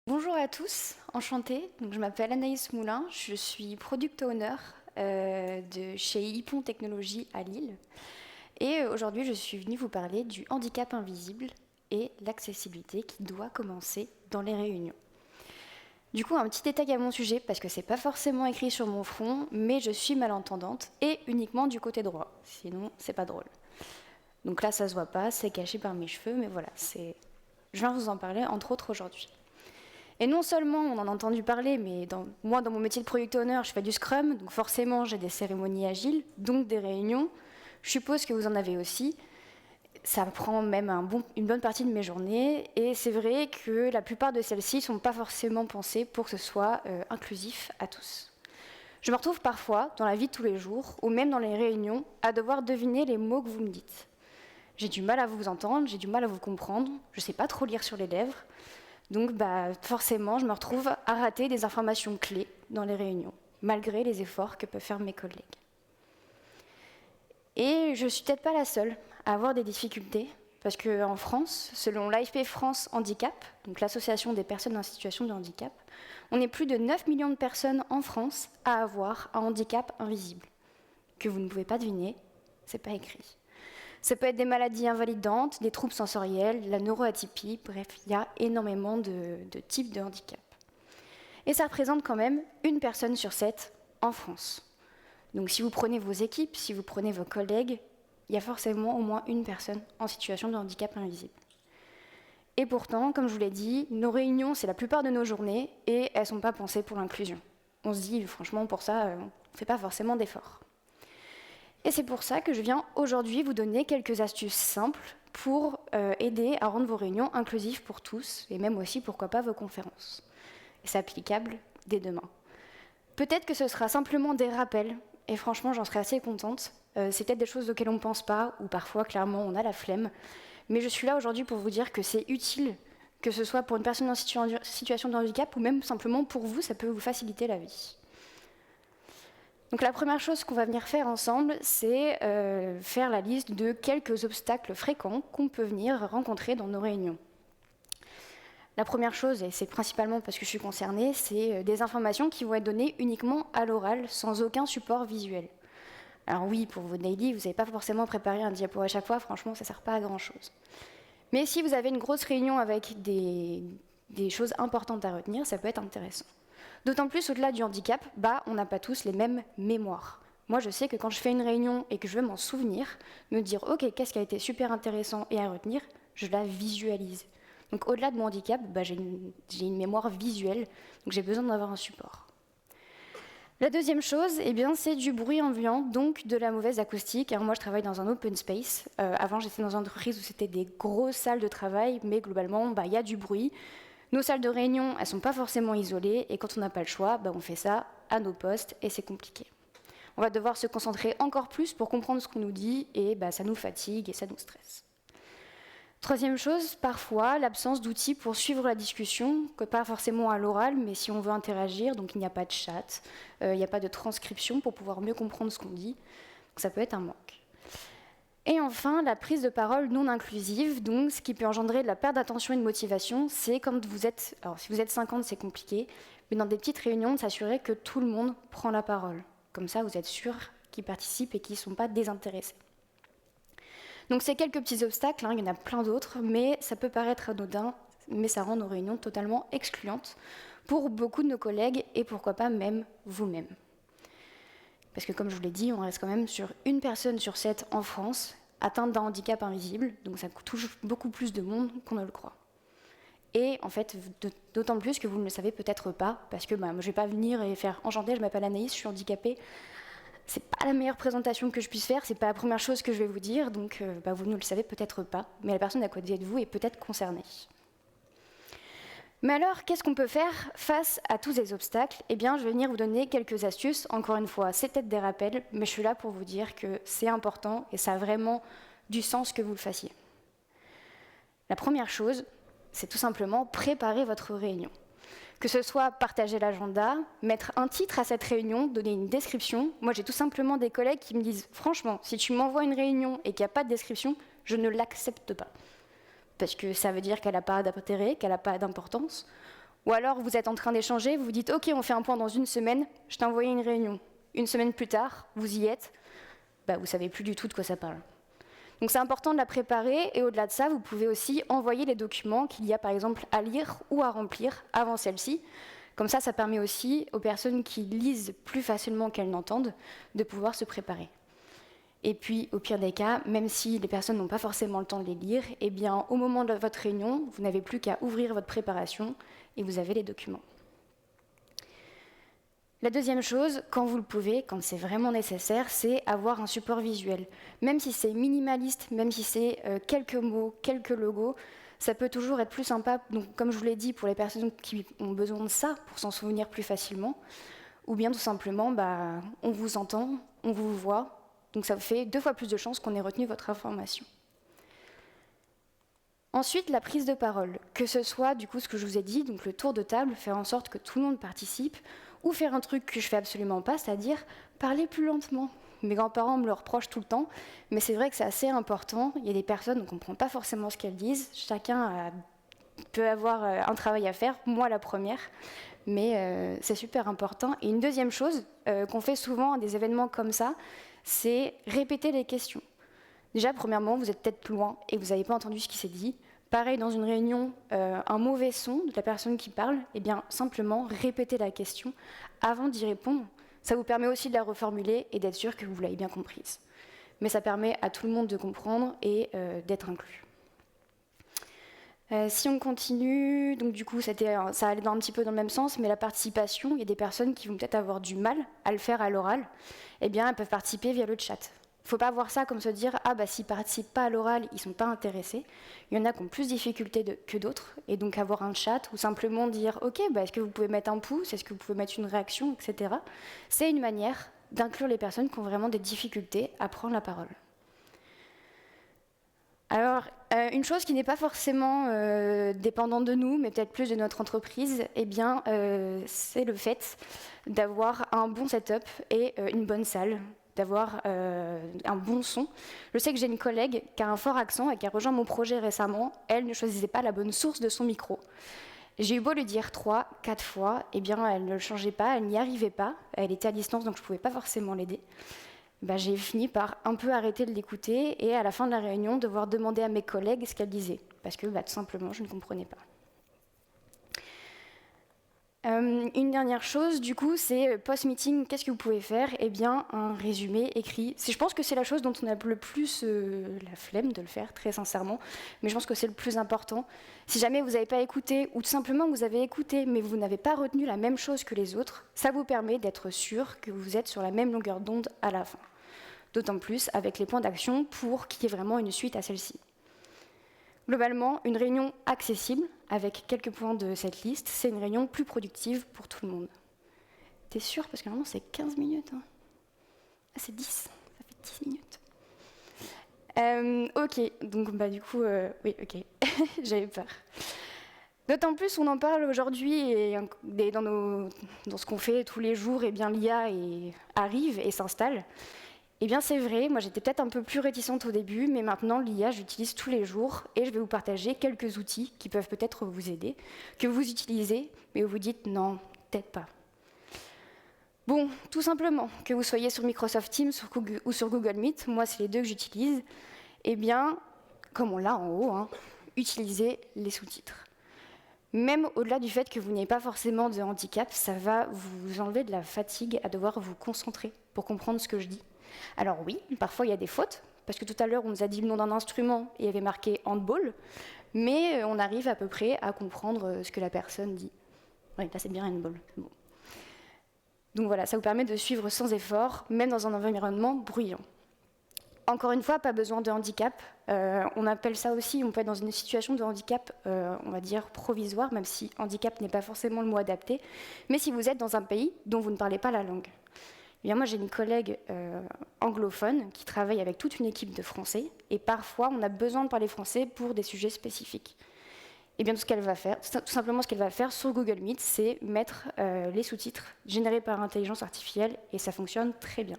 Bonjour à tous, enchantée. Donc, je m'appelle Anaïs Moulin, je suis Product Owner de chez Ypon Technologies à Lille. Et aujourd'hui, je suis venue vous parler du handicap invisible et l'accessibilité qui doit commencer dans les réunions. Du coup, un petit détail à mon sujet, parce que c'est pas forcément écrit sur mon front, mais je suis malentendante et uniquement du côté droit. Sinon, c'est pas drôle. Donc là, ça se voit pas, c'est caché par mes cheveux, mais voilà, je viens vous en parler entre autres aujourd'hui. Et non seulement on en a entendu parler, mais moi, dans mon métier de product owner, je fais du Scrum, donc forcément j'ai des cérémonies agiles, donc des réunions. Je suppose que vous en avez aussi. Ça prend même une bonne partie de mes journées, et c'est vrai que la plupart de celles-ci ne sont pas forcément pensées pour que ce soit inclusif à tous. Je me retrouve parfois, dans la vie de tous les jours, ou même dans les réunions, à devoir deviner les mots que vous me dites. J'ai du mal à vous entendre, j'ai du mal à vous comprendre, je ne sais pas trop lire sur les lèvres. Donc forcément, je me retrouve à rater des informations clés dans les réunions, malgré les efforts que peuvent faire mes collègues. Et je ne suis peut-être pas la seule à avoir des difficultés, parce qu'en France, selon l'AFP France Handicap, donc l'association des personnes en situation de handicap, on est plus de 9 millions de personnes en France à avoir un handicap invisible, que vous ne pouvez pas deviner, c'est pas écrit. Ça peut être des maladies invalidantes, des troubles sensoriels, la neuroatypie, bref, il y a énormément de types de handicap. Et ça représente quand même une personne sur 7 en France. Donc si vous prenez vos équipes, si vous prenez vos collègues, il y a forcément au moins une personne en situation de handicap invisible. Et pourtant, comme je vous l'ai dit, nos réunions, c'est la plupart de nos journées et elles ne sont pas pensées pour l'inclusion. On se dit, franchement, pour ça, on ne fait pas forcément d'efforts. Et c'est pour ça que je viens aujourd'hui vous donner quelques astuces simples pour aider à rendre vos réunions inclusives pour tous, et même aussi, pourquoi pas, vos conférences. Et c'est applicable dès demain. Peut-être que ce sera simplement des rappels, et franchement, j'en serais assez contente. C'est peut-être des choses auxquelles on ne pense pas, ou parfois, clairement, on a la flemme. Mais je suis là aujourd'hui pour vous dire que c'est utile, que ce soit pour une personne en situation de handicap, ou même simplement pour vous, ça peut vous faciliter la vie. Donc la première chose qu'on va venir faire ensemble, c'est faire la liste de quelques obstacles fréquents qu'on peut venir rencontrer dans nos réunions. La première chose, et c'est principalement parce que je suis concernée, c'est des informations qui vont être données uniquement à l'oral, sans aucun support visuel. Alors oui, pour vos daily, vous n'avez pas forcément préparé un diapo à chaque fois, franchement, ça ne sert pas à grand-chose. Mais si vous avez une grosse réunion avec des choses importantes à retenir, ça peut être intéressant. D'autant plus au-delà du handicap, on n'a pas tous les mêmes mémoires. Moi, je sais que quand je fais une réunion et que je veux m'en souvenir, me dire « Ok, qu'est-ce qui a été super intéressant et à retenir ?» je la visualise. Donc au-delà de mon handicap, j'ai une mémoire visuelle, donc j'ai besoin d'avoir un support. La deuxième chose, c'est du bruit ambiant, donc de la mauvaise acoustique. Alors moi, je travaille dans un open space. Avant, j'étais dans une entreprise où c'était des grosses salles de travail, mais globalement, il y a du bruit. Nos salles de réunion, elles ne sont pas forcément isolées, et quand on n'a pas le choix, on fait ça à nos postes, et c'est compliqué. On va devoir se concentrer encore plus pour comprendre ce qu'on nous dit, et ça nous fatigue et ça nous stresse. Troisième chose, parfois, l'absence d'outils pour suivre la discussion, que pas forcément à l'oral, mais si on veut interagir, donc il n'y a pas de chat, il n'y a pas de transcription pour pouvoir mieux comprendre ce qu'on dit, donc ça peut être un manque. Et enfin, la prise de parole non inclusive, donc ce qui peut engendrer de la perte d'attention et de motivation, c'est quand vous êtes, alors si vous êtes 50, c'est compliqué, mais dans des petites réunions, de s'assurer que tout le monde prend la parole. Comme ça, vous êtes sûr qu'ils participent et qu'ils ne sont pas désintéressés. Donc c'est quelques petits obstacles, il y en a plein d'autres, mais ça peut paraître anodin, mais ça rend nos réunions totalement excluantes pour beaucoup de nos collègues et pourquoi pas même vous-même. Parce que comme je vous l'ai dit, on reste quand même sur une personne sur 7 en France atteinte d'un handicap invisible, donc ça touche beaucoup plus de monde qu'on ne le croit. Et en fait, d'autant plus que vous ne le savez peut-être pas, parce que je ne vais pas venir et faire « Enchantée, je m'appelle Anaïs, je suis handicapée ». C'est pas la meilleure présentation que je puisse faire, c'est pas la première chose que je vais vous dire, donc vous ne le savez peut-être pas, mais la personne à côté de vous est peut-être concernée. Mais alors, qu'est-ce qu'on peut faire face à tous ces obstacles ? Je vais venir vous donner quelques astuces. Encore une fois, c'est peut-être des rappels, mais je suis là pour vous dire que c'est important et ça a vraiment du sens que vous le fassiez. La première chose, c'est tout simplement préparer votre réunion. Que ce soit partager l'agenda, mettre un titre à cette réunion, donner une description. Moi, j'ai tout simplement des collègues qui me disent « Franchement, si tu m'envoies une réunion et qu'il n'y a pas de description, je ne l'accepte pas. » Parce que ça veut dire qu'elle n'a pas d'intérêt, qu'elle n'a pas d'importance. Ou alors, vous êtes en train d'échanger, vous vous dites « Ok, on fait un point dans une semaine, je t'ai envoyé une réunion. » Une semaine plus tard, vous y êtes, vous ne savez plus du tout de quoi ça parle. Donc c'est important de la préparer, et au-delà de ça, vous pouvez aussi envoyer les documents qu'il y a par exemple à lire ou à remplir avant celle-ci. Comme ça permet aussi aux personnes qui lisent plus facilement qu'elles n'entendent de pouvoir se préparer. Et puis, au pire des cas, même si les personnes n'ont pas forcément le temps de les lire, eh bien, au moment de votre réunion, vous n'avez plus qu'à ouvrir votre préparation et vous avez les documents. La deuxième chose, quand vous le pouvez, quand c'est vraiment nécessaire, c'est avoir un support visuel. Même si c'est minimaliste, même si c'est quelques mots, quelques logos, ça peut toujours être plus sympa. Donc, comme je vous l'ai dit, pour les personnes qui ont besoin de ça pour s'en souvenir plus facilement, ou bien tout simplement, on vous entend, on vous voit, donc ça fait 2 fois plus de chances qu'on ait retenu votre information. Ensuite, la prise de parole, que ce soit du coup ce que je vous ai dit, donc le tour de table, faire en sorte que tout le monde participe, ou faire un truc que je fais absolument pas, c'est-à-dire parler plus lentement. Mes grands-parents me le reprochent tout le temps, mais c'est vrai que c'est assez important. Il y a des personnes, on ne comprend pas forcément ce qu'elles disent. Chacun peut avoir un travail à faire, moi la première, mais c'est super important. Et une deuxième chose qu'on fait souvent à des événements comme ça, c'est répéter les questions. Déjà, premièrement, vous êtes peut-être loin et vous n'avez pas entendu ce qui s'est dit. Pareil, dans une réunion, un mauvais son de la personne qui parle, eh bien, simplement répétez la question avant d'y répondre. Ça vous permet aussi de la reformuler et d'être sûr que vous l'avez bien comprise. Mais ça permet à tout le monde de comprendre et d'être inclus. Si on continue, donc du coup, ça allait un petit peu dans le même sens, mais la participation, il y a des personnes qui vont peut-être avoir du mal à le faire à l'oral, eh bien, elles peuvent participer via le chat. Il ne faut pas voir ça comme se dire « Ah, s'ils ne participent pas à l'oral, ils ne sont pas intéressés ». Il y en a qui ont plus de difficultés que d'autres, et donc avoir un chat ou simplement dire « Ok, est-ce que vous pouvez mettre un pouce, est-ce que vous pouvez mettre une réaction, etc. » C'est une manière d'inclure les personnes qui ont vraiment des difficultés à prendre la parole. Alors, une chose qui n'est pas forcément dépendante de nous, mais peut-être plus de notre entreprise, eh bien, c'est le fait d'avoir un bon setup et une bonne salle, d'avoir un bon son. Je sais que j'ai une collègue qui a un fort accent et qui a rejoint mon projet récemment. Elle ne choisissait pas la bonne source de son micro. J'ai eu beau lui dire 3, 4 fois, eh bien, elle ne le changeait pas, elle n'y arrivait pas. Elle était à distance, donc je ne pouvais pas forcément l'aider. J'ai fini par un peu arrêter de l'écouter et à la fin de la réunion, devoir demander à mes collègues ce qu'elle disait, parce que tout simplement, je ne comprenais pas. Une dernière chose, du coup, c'est post-meeting, qu'est-ce que vous pouvez faire ? Eh bien, un résumé écrit. Je pense que c'est la chose dont on a le plus la flemme de le faire, très sincèrement, mais je pense que c'est le plus important. Si jamais vous n'avez pas écouté, ou tout simplement vous avez écouté, mais vous n'avez pas retenu la même chose que les autres, ça vous permet d'être sûr que vous êtes sur la même longueur d'onde à la fin. D'autant plus avec les points d'action pour qu'il y ait vraiment une suite à celle-ci. Globalement, une réunion accessible, avec quelques points de cette liste, c'est une réunion plus productive pour tout le monde. T'es sûr? Parce que normalement, c'est 15 minutes. Hein. Ah, c'est 10. Ça fait 10 minutes. Ok, donc du coup, oui, ok, j'avais peur. D'autant plus, on en parle aujourd'hui et dans ce qu'on fait tous les jours, et bien l'IA arrive et s'installe. Eh bien c'est vrai, moi j'étais peut-être un peu plus réticente au début, mais maintenant l'IA j'utilise tous les jours et je vais vous partager quelques outils qui peuvent peut-être vous aider, que vous utilisez, mais vous vous dites non, peut-être pas. Bon, tout simplement, que vous soyez sur Microsoft Teams ou sur Google Meet, moi c'est les deux que j'utilise, eh bien, comme on l'a en haut, utilisez les sous-titres. Même au-delà du fait que vous n'ayez pas forcément de handicap, ça va vous enlever de la fatigue à devoir vous concentrer pour comprendre ce que je dis. Alors oui, parfois il y a des fautes, parce que tout à l'heure on nous a dit le nom d'un instrument et il y avait marqué handball, mais on arrive à peu près à comprendre ce que la personne dit. Oui, là c'est bien handball. Bon. Donc voilà, ça vous permet de suivre sans effort, même dans un environnement bruyant. Encore une fois, pas besoin de handicap. On appelle ça aussi, on peut être dans une situation de handicap, on va dire provisoire, même si handicap n'est pas forcément le mot adapté, mais si vous êtes dans un pays dont vous ne parlez pas la langue. Eh bien, moi, j'ai une collègue anglophone qui travaille avec toute une équipe de Français, et parfois, on a besoin de parler français pour des sujets spécifiques. Et bien, tout simplement, ce qu'elle va faire sur Google Meet, c'est mettre les sous-titres générés par intelligence artificielle, et ça fonctionne très bien.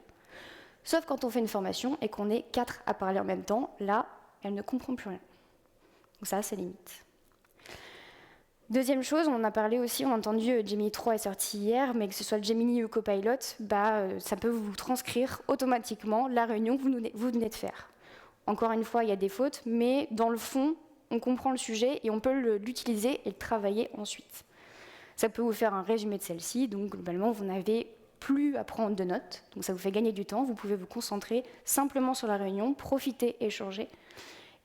Sauf quand on fait une formation et qu'on est 4 à parler en même temps, là, elle ne comprend plus rien. Donc ça, c'est limite. Deuxième chose, on en a parlé aussi, on a entendu Gemini 3 est sorti hier, mais que ce soit le Gemini ou Copilot, ça peut vous transcrire automatiquement la réunion que vous venez de faire. Encore une fois, il y a des fautes, mais dans le fond, on comprend le sujet et on peut l'utiliser et le travailler ensuite. Ça peut vous faire un résumé de celle-ci, donc globalement, vous n'avez plus à prendre de notes, donc ça vous fait gagner du temps, vous pouvez vous concentrer simplement sur la réunion, profiter, échanger,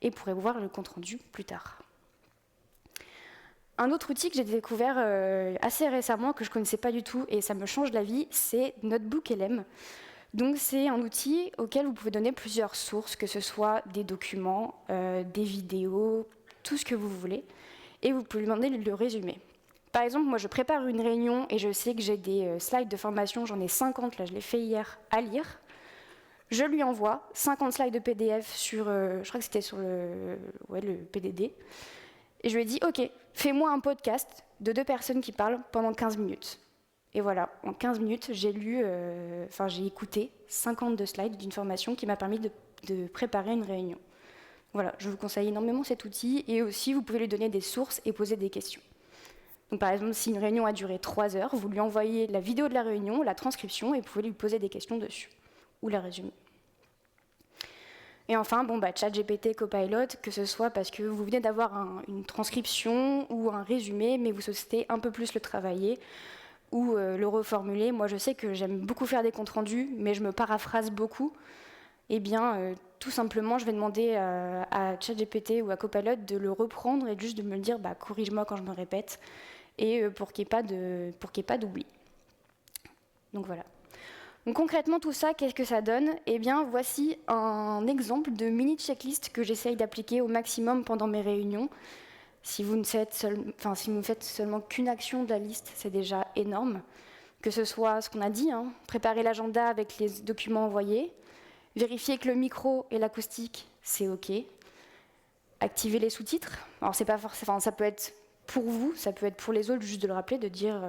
et pourrez voir le compte-rendu plus tard. Un autre outil que j'ai découvert assez récemment, que je ne connaissais pas du tout, et ça me change la vie, c'est Notebook-LM. Donc c'est un outil auquel vous pouvez donner plusieurs sources, que ce soit des documents, des vidéos, tout ce que vous voulez, et vous pouvez lui demander de le résumer. Par exemple, moi je prépare une réunion et je sais que j'ai des slides de formation, j'en ai 50, là je l'ai fait hier, à lire. Je lui envoie 50 slides de PDF sur, je crois que c'était sur le PDD, et je lui ai dit, ok, fais-moi un podcast de 2 personnes qui parlent pendant 15 minutes. Et voilà, en 15 minutes, j'ai écouté 52 slides d'une formation qui m'a permis de préparer une réunion. Voilà, je vous conseille énormément cet outil, et aussi vous pouvez lui donner des sources et poser des questions. Donc, par exemple, si une réunion a duré 3 heures, vous lui envoyez la vidéo de la réunion, la transcription, et vous pouvez lui poser des questions dessus, ou la résumer. Et enfin, ChatGPT, Copilot, que ce soit parce que vous venez d'avoir une transcription ou un résumé, mais vous souhaitez un peu plus le travailler ou le reformuler. Moi, je sais que j'aime beaucoup faire des comptes rendus, mais je me paraphrase beaucoup. Eh bien, tout simplement, je vais demander à ChatGPT ou à Copilot de le reprendre et juste de me le dire, corrige-moi quand je me répète, et pour qu'il n'y ait pas d'oubli. Donc voilà. Donc concrètement, tout ça, qu'est-ce que ça donne? Eh bien, voici un exemple de mini checklist que j'essaye d'appliquer au maximum pendant mes réunions. Si vous ne faites seulement qu'une action de la liste, c'est déjà énorme. Que ce soit ce qu'on a dit, préparer l'agenda avec les documents envoyés, vérifier que le micro et l'acoustique, c'est OK, activer les sous-titres. Alors, c'est pas forcément, ça peut être pour vous, ça peut être pour les autres, juste de le rappeler, de dire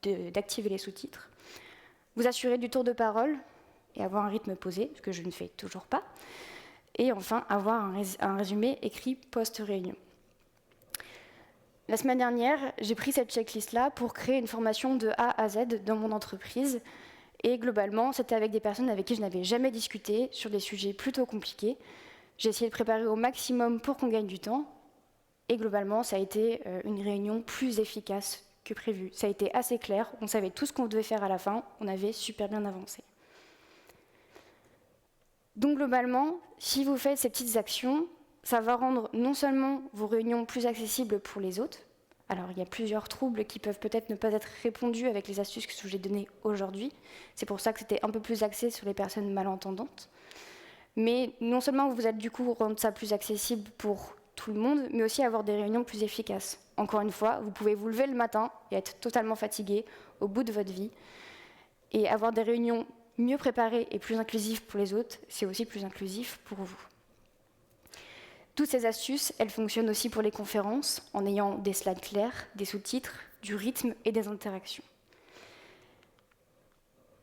d'activer les sous-titres. Vous assurer du tour de parole et avoir un rythme posé, ce que je ne fais toujours pas. Et enfin, avoir un résumé écrit post-réunion. La semaine dernière, j'ai pris cette checklist-là pour créer une formation de A à Z dans mon entreprise. Et globalement, c'était avec des personnes avec qui je n'avais jamais discuté sur des sujets plutôt compliqués. J'ai essayé de préparer au maximum pour qu'on gagne du temps. Et globalement, ça a été une réunion plus efficace que prévu. Ça a été assez clair, on savait tout ce qu'on devait faire à la fin, on avait super bien avancé. Donc globalement, si vous faites ces petites actions, ça va rendre non seulement vos réunions plus accessibles pour les autres, alors il y a plusieurs troubles qui peuvent peut-être ne pas être répondus avec les astuces que je vous ai données aujourd'hui, c'est pour ça que c'était un peu plus axé sur les personnes malentendantes, mais non seulement vous êtes du coup rendre ça plus accessible pour tout le monde, mais aussi avoir des réunions plus efficaces. Encore une fois, vous pouvez vous lever le matin et être totalement fatigué au bout de votre vie, et avoir des réunions mieux préparées et plus inclusives pour les autres, c'est aussi plus inclusif pour vous. Toutes ces astuces, elles fonctionnent aussi pour les conférences, en ayant des slides clairs, des sous-titres, du rythme et des interactions.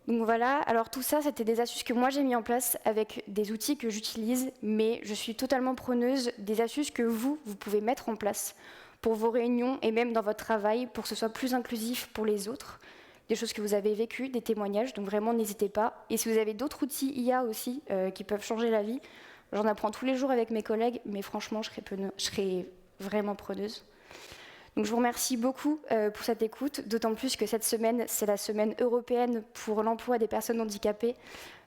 Donc voilà, alors tout ça, c'était des astuces que moi j'ai mis en place avec des outils que j'utilise, mais je suis totalement preneuse des astuces que vous pouvez mettre en place pour vos réunions et même dans votre travail, pour que ce soit plus inclusif pour les autres, des choses que vous avez vécues, des témoignages, donc vraiment n'hésitez pas. Et si vous avez d'autres outils IA aussi qui peuvent changer la vie, j'en apprends tous les jours avec mes collègues, mais franchement, je serai vraiment preneuse. Donc je vous remercie beaucoup pour cette écoute, d'autant plus que cette semaine, c'est la semaine européenne pour l'emploi des personnes handicapées,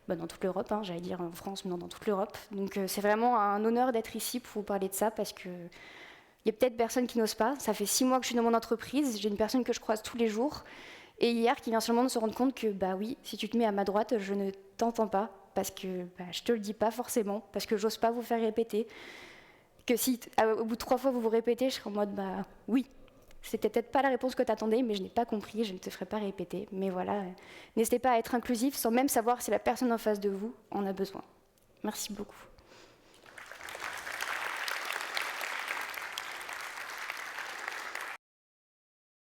dans toute l'Europe, j'allais dire en France, mais non, dans toute l'Europe. Donc c'est vraiment un honneur d'être ici pour vous parler de ça, parce qu'il y a peut-être personnes qui n'osent pas. Ça fait 6 mois que je suis dans mon entreprise, j'ai une personne que je croise tous les jours, et hier qui vient seulement de se rendre compte que, oui, si tu te mets à ma droite, je ne t'entends pas, parce que je te le dis pas forcément, parce que j'ose pas vous faire répéter, que si au bout de 3 fois vous vous répétez, je serai en mode oui, c'était peut-être pas la réponse que tu attendais, mais je n'ai pas compris, je ne te ferai pas répéter. Mais voilà, n'hésitez pas à être inclusif sans même savoir si la personne en face de vous en a besoin. Merci beaucoup.